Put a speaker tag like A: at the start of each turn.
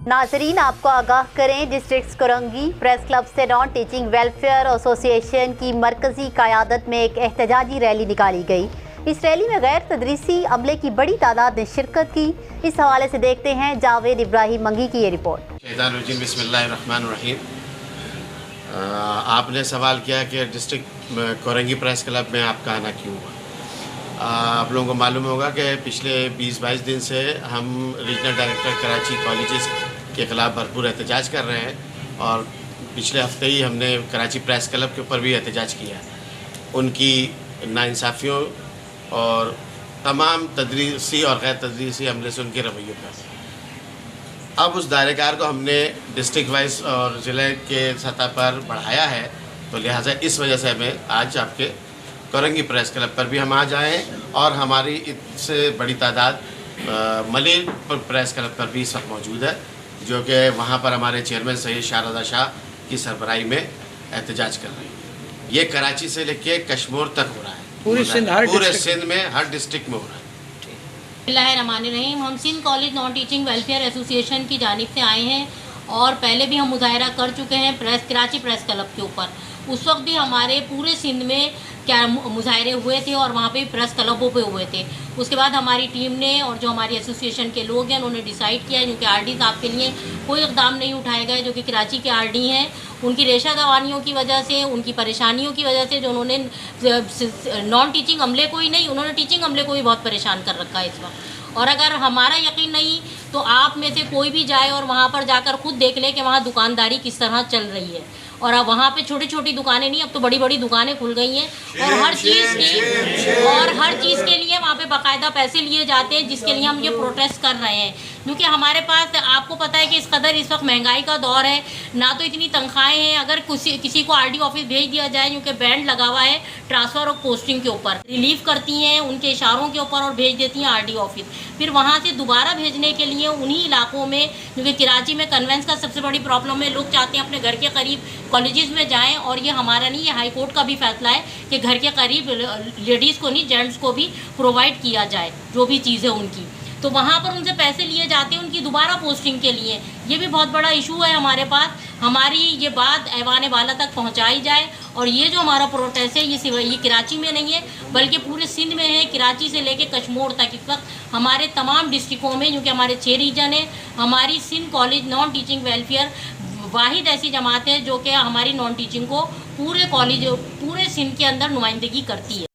A: नाजरीन, आपको आगाह करें, डिस्ट्रिक्ट कोरंगी प्रेस क्लब से नॉन टीचिंग वेलफेयर एसोसिएशन की मरकजी क़यादत में एक एहतजाजी रैली निकाली गई। इस रैली में गैर तदरीसी अमले की बड़ी तादाद ने शिरकत की। इस हवाले से देखते हैं जावेद इब्राहिम मंगी की ये रिपोर्ट।
B: बिस्मिल्लाहिर्रहमानिर्रहीम। आपने सवाल किया कि डिस्ट्रिक्ट कोरंगी प्रेस क्लब में आपका आना क्यों हुआ। आप लोगों को मालूम होगा कि पिछले 20-22 दिन से हम रीजनल डायरेक्टर कराची कॉलेजेस के ख़िलाफ़ भरपूर एहतजाज कर रहे हैं और पिछले हफ्ते ही हमने कराची प्रेस क्लब के ऊपर भी एहतजाज किया उनकी नाइंसाफ़ियों और तमाम तदरीसी और गैर तदरीसी अमले से उनके रवैयों पर। अब उस दायरेकार को हमने डिस्ट्रिक्ट वाइज और ज़िले के सतह पर बढ़ाया है, तो लिहाजा इस वजह से हमें आज आपके कोरंगी प्रेस क्लब पर भी हम आ जाएँ और हमारी इससे बड़ी तादाद मलिक प्रेस क्लब पर भी इस वक्त मौजूद है, जो कि वहाँ पर हमारे चेयरमैन सैयद शारदा शाह की सरबराही में एहतजाज कर रही है। ये कराची से लेके कश्मीर तक हो रहा है, पूरे सिंध में हर डिस्ट्रिक्ट में हो रहा है।
C: बिस्मिल्लाहिर्रहमानिर्रहीम। हम Sindh college non teaching welfare association की जानिब से आए हैं और पहले भी हम मुजाहरा कर चुके हैं कराची प्रेस क्लब के ऊपर। उस वक्त भी हमारे पूरे सिंध में क्या मुजाहरे हुए थे और वहाँ पे प्रेस क्लबों पे हुए थे। उसके बाद हमारी टीम ने और जो हमारी एसोसिएशन के लोग हैं उन्होंने डिसाइड किया क्योंकि आरडी साहब के लिए कोई इक़दाम नहीं उठाए गए, जो कि कराची के आरडी हैं। उनकी रेशा दवानियों की वजह से, उनकी परेशानियों की वजह से, जो उन्होंने नॉन टीचिंग अमले को ही नहीं, उन्होंने टीचिंग अमले को भी बहुत परेशान कर रखा है इस वक्त। और अगर हमारा यकीन नहीं तो आप में से कोई भी जाए और वहाँ पर जाकर खुद देख ले कि वहाँ दुकानदारी किस तरह चल रही है। और अब वहाँ पे छोटी छोटी दुकानें नहीं, अब तो बड़ी बड़ी दुकानें खुल गई हैं और हर चीज़ के लिए वहाँ पे बाकायदा पैसे लिए जाते हैं, जिसके लिए हम ये प्रोटेस्ट कर रहे हैं। क्योंकि हमारे पास आपको पता है कि इस कदर इस वक्त महंगाई का दौर है, ना तो इतनी तनख्वाहें हैं। अगर किसी को आरडी ऑफिस भेज दिया जाए, क्योंकि बैंड लगा हुआ है ट्रांसफ़र और पोस्टिंग के ऊपर, रिलीव करती हैं उनके इशारों के ऊपर और भेज देती हैं आरडी ऑफिस। फिर वहाँ से दोबारा भेजने के लिए उन्हीं इलाकों में, क्योंकि कराची में कन्वेंस का सबसे बड़ी प्रॉब्लम है, लोग चाहते हैं अपने घर के करीब कॉलेजेस में जाएं। और ये हमारा नहीं, ये हाई कोर्ट का भी फैसला है कि घर के करीब लेडीज़ को नहीं, जेंट्स को भी प्रोवाइड किया जाए जो भी चीज़ें उनकी। तो वहाँ पर उनसे पैसे लिए जाते हैं उनकी दोबारा पोस्टिंग के लिए। ये भी बहुत बड़ा इशू है हमारे पास। हमारी ये बात ऐवान वाला तक पहुँचाई जाए। और ये जो हमारा प्रोटेस्ट है ये कराची में नहीं है बल्कि पूरे सिंध में है, कराची से लेके कश्मीर तक। इस वक्त हमारे तमाम डिस्ट्रिक्टों में, क्योंकि हमारे 6 रीजन है, हमारी Sindh college non teaching welfare वाहिद ऐसी जमात है जो कि हमारी नॉन टीचिंग को पूरे सिंध के अंदर नुमाइंदगी करती है।